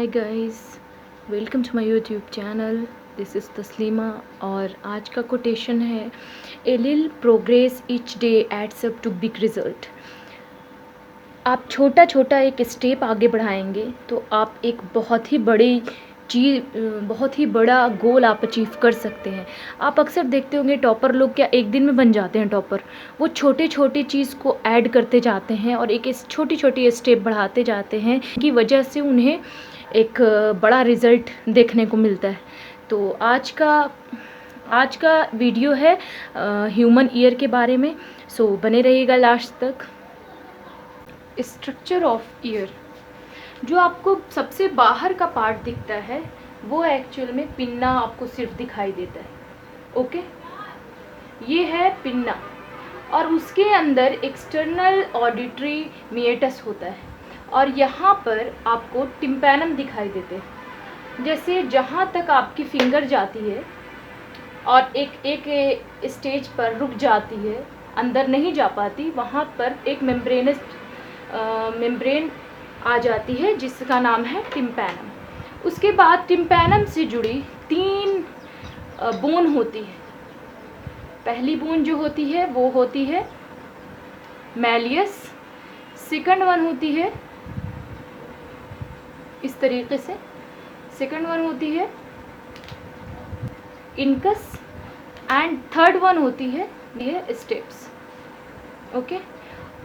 Hi guys, welcome to my YouTube channel. This is Taslima और आज का कोटेशन है a lil progress each day adds up to big result. आप छोटा छोटा एक स्टेप आगे बढ़ाएंगे तो आप एक बहुत ही बड़ी चीज़, बहुत ही बड़ा गोल आप अचीव कर सकते हैं। आप अक्सर देखते होंगे टॉपर लोग क्या एक दिन में बन जाते हैं टॉपर। वो छोटे छोटे चीज़ को ऐड करते जाते हैं और एक छोटी छोटी स्टेप बढ़ाते जाते हैं की वजह से उन्हें एक बड़ा रिज़ल्ट देखने को मिलता है। तो आज का वीडियो है ह्यूमन ईयर के बारे में। सो बने रहिएगा लास्ट तक। स्ट्रक्चर ऑफ ईयर, जो आपको सबसे बाहर का पार्ट दिखता है वो एक्चुअल में पिन्ना आपको सिर्फ दिखाई देता है। ओके, ये है पिन्ना और उसके अंदर एक्सटर्नल ऑडिटरी मिएटस होता है और यहाँ पर आपको टिम्पैनम दिखाई देते हैं। जैसे जहाँ तक आपकी फिंगर जाती है और एक स्टेज पर रुक जाती है, अंदर नहीं जा पाती, वहाँ पर एक मेम्ब्रेन आ जाती है जिसका नाम है टिम्पैनम। उसके बाद टिम्पैनम से जुड़ी 3 बोन होती है। पहली बोन जो होती है वो होती है मैलियस, सेकंड वन होती है इस तरीके से, सेकंड वन होती है इनकस एंड थर्ड वन होती है ये स्टेप्स। ओके,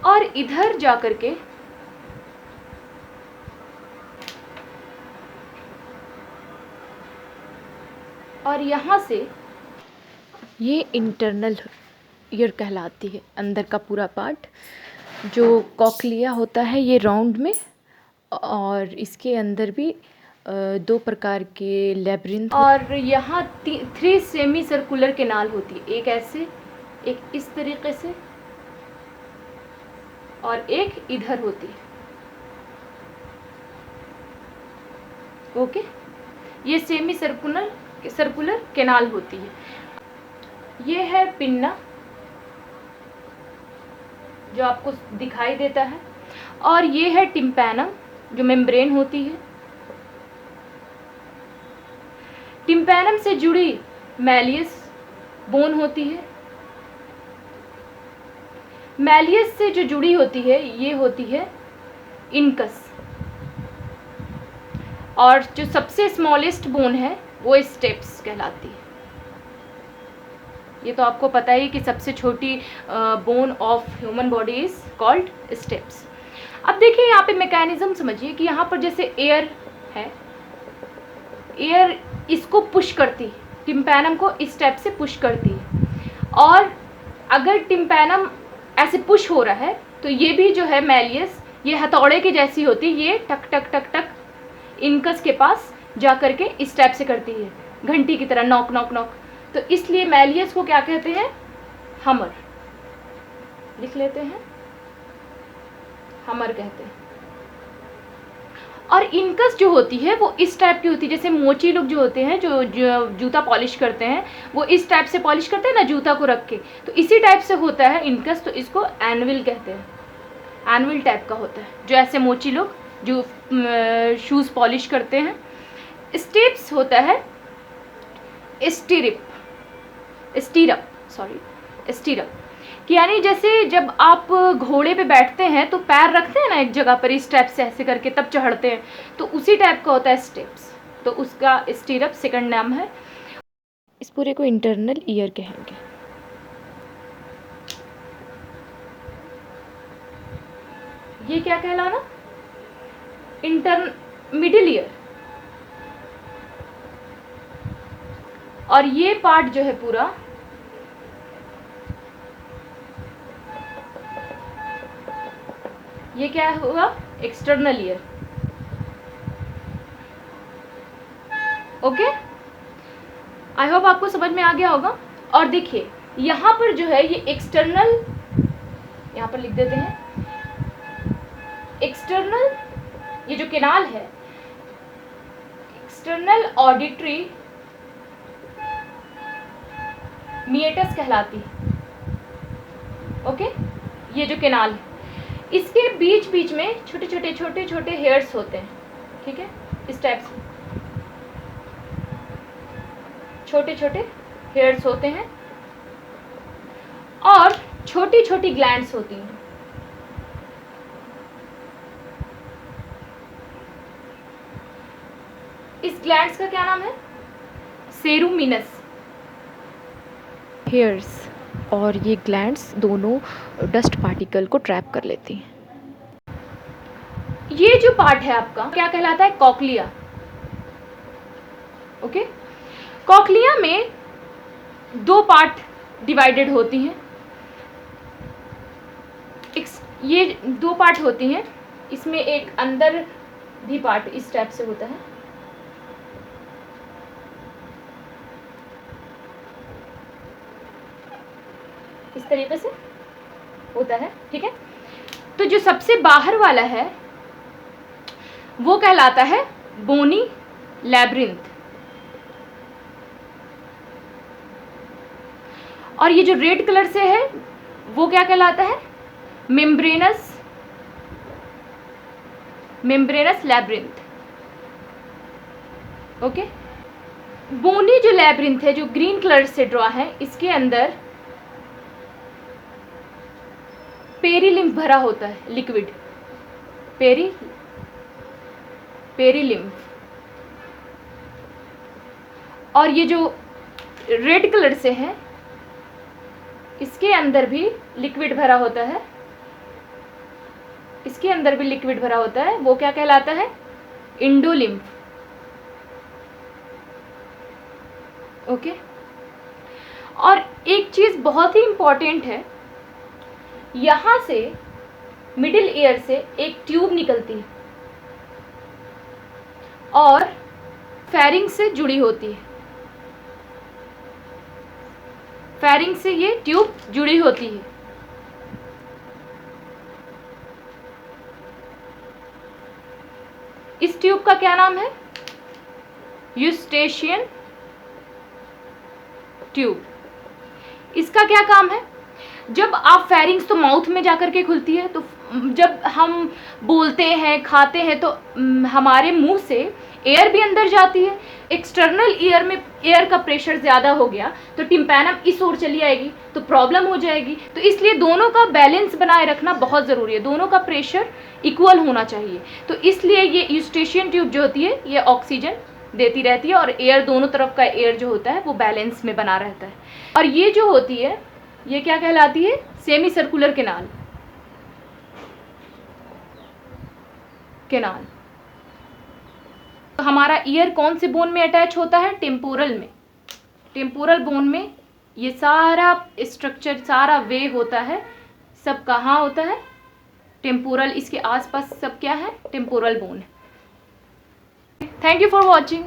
और इधर जा कर के और यहाँ से ये इंटरनल ईयर कहलाती है। अंदर का पूरा पार्ट जो कॉक्लिया होता है ये राउंड में, और इसके अंदर भी 2 प्रकार के लैब्रिंथ और यहाँ 3 सेमी सर्कुलर केनाल होती है। एक ऐसे, एक इस तरीके से और एक इधर होती है। ओके, ये सेमी सर्कुलर केनाल होती है। ये है पिन्ना जो आपको दिखाई देता है और ये है टिम्पैनम जो मेम्ब्रेन होती है। टिम्पैनम से जुड़ी मैलियस बोन होती है। मैलियस से जो जुड़ी होती है ये होती है इनकस, और जो सबसे स्मॉलेस्ट बोन है वो स्टेप्स कहलाती है। ये तो आपको पता ही कि सबसे छोटी bone of human body is called steps. अब देखिए यहाँ पे मैकेनिज्म समझिए कि यहाँ पर जैसे एयर है, एयर इसको पुश करती है, टिम्पैनम को इस स्टेप से पुश करती है, और अगर टिम्पैनम ऐसे पुश हो रहा है तो ये भी जो है मैलियस, ये हथौड़े की जैसी होती है, ये टक टक टक टक इनकस के पास जा कर के इस स्टेप से करती है, घंटी की तरह नॉक नॉक नॉक। तो इसलिए मैलियस को क्या कहते हैं? हमर। लिख लेते हैं, हमर कहते हैं। और इनकस जो होती है वो इस टाइप की होती है, जैसे मोची लोग जो होते हैं जो जूता पॉलिश करते हैं वो इस टाइप से पॉलिश करते हैं ना जूता को रख के, तो इसी टाइप से होता है इनकस। तो इसको एनविल कहते हैं, एनविल टाइप का होता है जो ऐसे मोची लोग जो शूज़ पॉलिश करते हैं। स्टेप्स होता है स्टीरप, कि यानी जैसे जब आप घोड़े पे बैठते हैं तो पैर रखते हैं ना एक जगह पर इस टाइप से ऐसे करके तब चढ़ते हैं, तो उसी टाइप का होता है स्टेप्स। तो उसका स्टीरप सेकंड नाम है। इस पूरे को इंटरनल ईयर कहेंगे। ये क्या कहलाना? Middle ear. और ये पार्ट जो है पूरा ये क्या हुआ? External ear. Okay, I hope आपको समझ में आ गया होगा। और देखिए यहाँ पर जो है ये एक्सटर्नल, यहाँ पर लिख देते हैं एक्सटर्नल, ये जो केनाल है एक्सटर्नल ऑडिटरी मिएटस कहलाती है। ओके, ये जो केनाल है इसके बीच बीच में छोटे छोटे हेयर्स होते हैं। ठीक है, इस टाइप से छोटे छोटे हेयर्स होते हैं और छोटी छोटी ग्लैंड्स होती हैं। इस ग्लैंड्स का क्या नाम है? सेरुमिनस हेयर्स। और ये ग्लैंड्स दोनों डस्ट पार्टिकल को ट्रैप कर लेती हैं। ये जो पार्ट है आपका क्या कहलाता है? कॉक्लिया। ओके, कॉक्लिया में दो पार्ट डिवाइडेड होती हैं। ये दो पार्ट होती हैं, इसमें एक अंदर भी पार्ट इस टाइप से होता है। इस तरीके से होता है, ठीक है। तो जो सबसे बाहर वाला है वो कहलाता है बोनी लैब्रिंथ। और ये जो रेड कलर से है वो क्या कहलाता है? Membranes labyrinth. ओके, बोनी जो लैब्रिंथ है, जो ग्रीन कलर से ड्रॉ है, इसके अंदर पेरीलिम्फ भरा होता है, लिक्विड पेरीलिम्फ। और ये जो रेड कलर से है इसके अंदर भी लिक्विड भरा होता है, इसके अंदर भी लिक्विड भरा होता है, वो क्या कहलाता है? इंडोलिम्फ। ओके, और एक चीज बहुत ही इंपॉर्टेंट है, यहां से मिडिल ईयर से एक ट्यूब निकलती है और फेरिंग से जुड़ी होती है। फेरिंग से ये ट्यूब जुड़ी होती है। इस ट्यूब का क्या नाम है? Eustachian tube. इसका क्या काम है? जब आप फेरिंग्स तो माउथ में जाकर के खुलती है, तो जब हम बोलते हैं, खाते हैं, तो हमारे मुंह से एयर भी अंदर जाती है। एक्सटर्नल ईयर में एयर का प्रेशर ज़्यादा हो गया तो टिम्पैनम इस ओर चली आएगी तो प्रॉब्लम हो जाएगी। तो इसलिए दोनों का बैलेंस बनाए रखना बहुत ज़रूरी है, दोनों का प्रेशर इक्वल होना चाहिए। तो इसलिए ये यूस्टेशियन ट्यूब जो होती है ये ऑक्सीजन देती रहती है और एयर, दोनों तरफ का एयर जो होता है वो बैलेंस में बना रहता है। और ये जो होती है ये क्या कहलाती है? Semi circular canal. तो हमारा ईयर कौन से बोन में अटैच होता है? टेम्पोरल में। टेम्पोरल बोन में ये सारा स्ट्रक्चर, सारा वे होता है, सब कहाँ होता है? टेम्पोरल। इसके आसपास सब क्या है? टेम्पोरल बोन है। Thank you for watching.